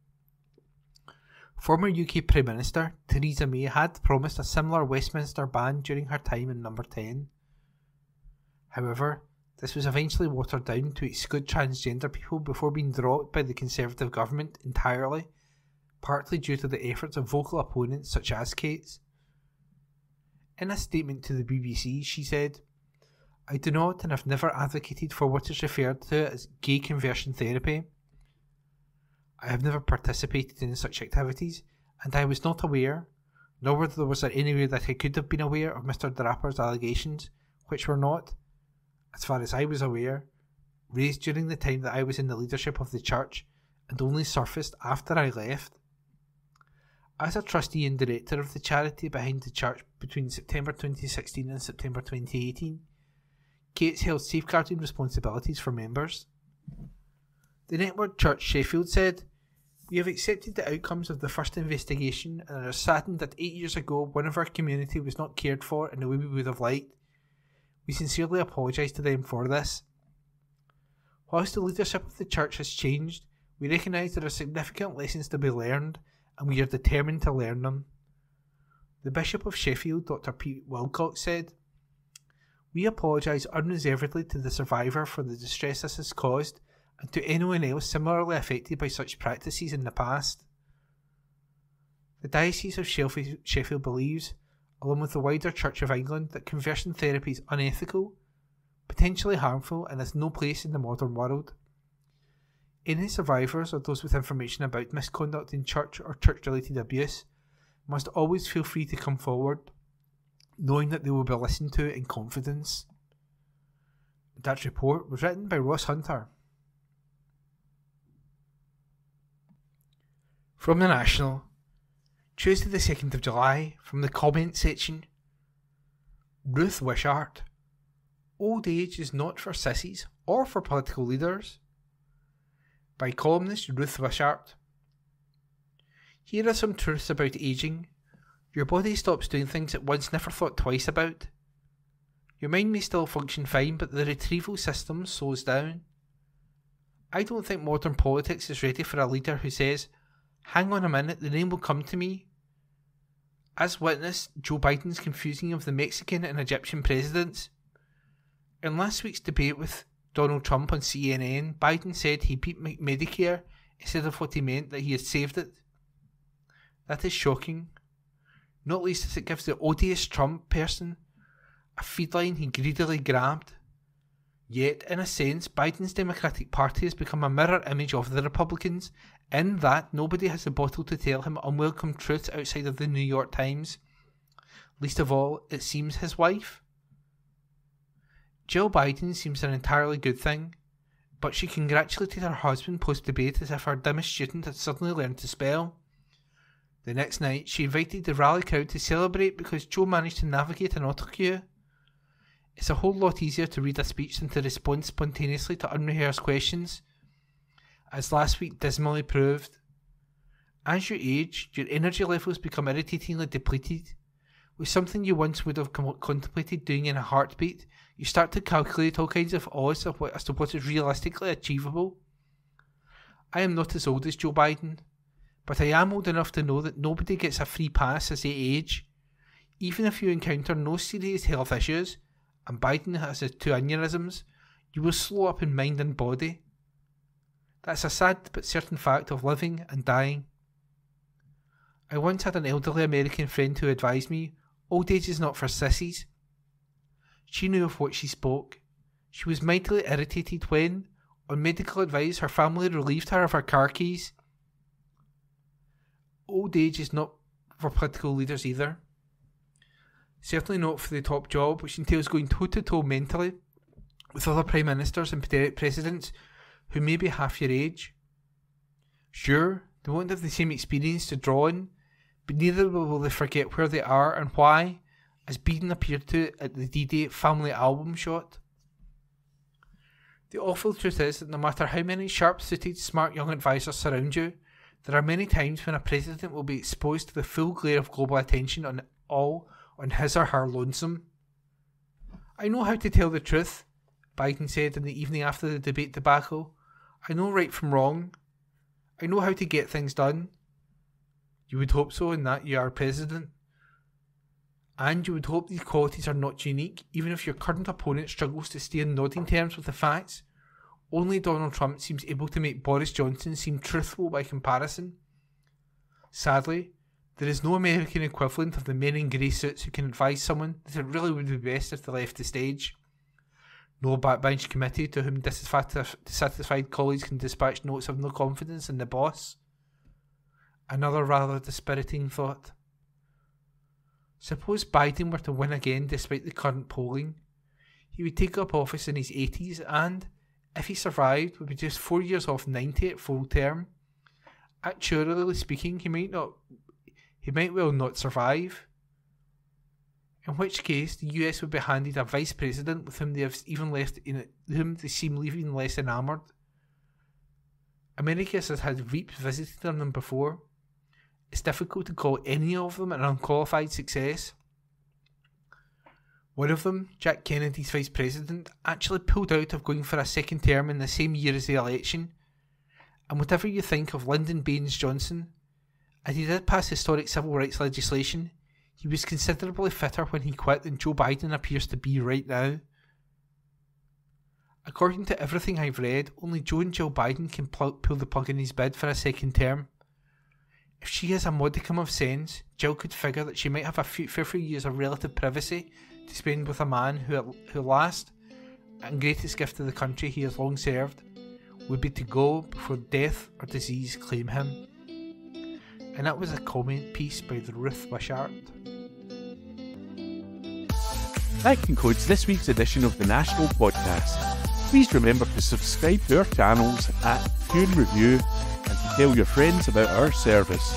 Former UK Prime Minister Theresa May had promised a similar Westminster ban during her time in Number 10. However, this was eventually watered down to exclude transgender people before being dropped by the Conservative government entirely, partly due to the efforts of vocal opponents such as Cates. In a statement to the BBC, she said, "I do not and have never advocated for what is referred to as gay conversion therapy. I have never participated in such activities, and I was not aware, nor was there any way that I could have been aware of Mr. Draper's allegations, which were not, as far as I was aware, raised during the time that I was in the leadership of the church and only surfaced after I left." As a trustee and director of the charity behind the church between September 2016 and September 2018, Cates held safeguarding responsibilities for members. The Network Church Sheffield said, "We have accepted the outcomes of the first investigation and are saddened that 8 years ago one of our community was not cared for in the way we would have liked. We sincerely apologise to them for this. Whilst the leadership of the church has changed, we recognise there are significant lessons to be learned and we are determined to learn them." The Bishop of Sheffield, Dr. Pete Wilcox, said, "We apologise unreservedly to the survivor for the distress this has caused and to anyone else similarly affected by such practices in the past." The Diocese of Sheffield believes, along with the wider Church of England, that conversion therapy is unethical, potentially harmful, and has no place in the modern world. Any survivors or those with information about misconduct in church or church-related abuse must always feel free to come forward, knowing that they will be listened to in confidence. That report was written by Ross Hunter. From the National, Tuesday the 2nd of July, from the comment section. Ruth Wishart. Old age is not for sissies or for political leaders. By columnist Ruth Wishart. Here are some truths about ageing. Your body stops doing things it once never thought twice about. Your mind may still function fine, but the retrieval system slows down. I don't think modern politics is ready for a leader who says, "Hang on a minute, the name will come to me." As witness Joe Biden's confusing of the Mexican and Egyptian presidents. In last week's debate with Donald Trump on CNN, Biden said he beat Medicare instead of what he meant, that he had saved it. That is shocking, not least as it gives the odious Trump person a feedline he greedily grabbed. Yet, in a sense, Biden's Democratic Party has become a mirror image of the Republicans, in that nobody has the bottle to tell him unwelcome truths outside of the New York Times. Least of all, it seems, his wife. Jill Biden seems an entirely good thing, but she congratulated her husband post-debate as if her dimmest student had suddenly learned to spell. The next night, she invited the rally crowd to celebrate because Joe managed to navigate an autocue. It's a whole lot easier to read a speech than to respond spontaneously to unrehearsed questions, as last week dismally proved. As you age, your energy levels become irritatingly depleted. With something you once would have contemplated doing in a heartbeat, you start to calculate all kinds of odds as to what is realistically achievable. I am not as old as Joe Biden, but I am old enough to know that nobody gets a free pass as they age. Even if you encounter no serious health issues, and Biden has his 2 aneurysms, you will slow up in mind and body. That's a sad but certain fact of living and dying. I once had an elderly American friend who advised me, old age is not for sissies. She knew of what she spoke. She was mightily irritated when, on medical advice, her family relieved her of her car keys. Old age is not for political leaders either. Certainly not for the top job, which entails going toe-to-toe mentally with other prime ministers and presidents who may be half your age. Sure, they won't have the same experience to draw on, but neither will they forget where they are and why, as Biden appeared to at the D-Day family album shot. The awful truth is that no matter how many sharp-suited, smart young advisors surround you, there are many times when a president will be exposed to the full glare of global attention on his or her lonesome. "I know how to tell the truth," Biden said in the evening after the debate debacle. "I know right from wrong. I know how to get things done." You would hope so, in that you are president. And you would hope these qualities are not unique, even if your current opponent struggles to stay on nodding terms with the facts. Only Donald Trump seems able to make Boris Johnson seem truthful by comparison. Sadly, there is no American equivalent of the men in grey suits who can advise someone that it really would be best if they left the stage. No backbench committee to whom dissatisfied colleagues can dispatch notes of no confidence in the boss. Another rather dispiriting thought. Suppose Biden were to win again despite the current polling. He would take up office in his 80s and, if he survived, would be just 4 years off 90 at full term. Actuarially speaking, he might well not survive. In which case, the US would be handed a vice president with whom whom they seem even less enamoured. America has had reaps visited on them before. It's difficult to call any of them an unqualified success. One of them, Jack Kennedy's vice president, actually pulled out of going for a second term in the same year as the election. And whatever you think of Lyndon Baines Johnson, as he did pass historic civil rights legislation, he was considerably fitter when he quit than Joe Biden appears to be right now. According to everything I've read, only Joe and Jill Biden can pull the plug in his bid for a second term. If she has a modicum of sense, Jill could figure that she might have a fair few years of relative privacy to spend with a man who last, and greatest gift to the country he has long served, would be to go before death or disease claim him. And that was a comment piece by Ruth Wishart. That concludes this week's edition of the National Podcast. Please remember to subscribe to our channels at Tune Review and to tell your friends about our service.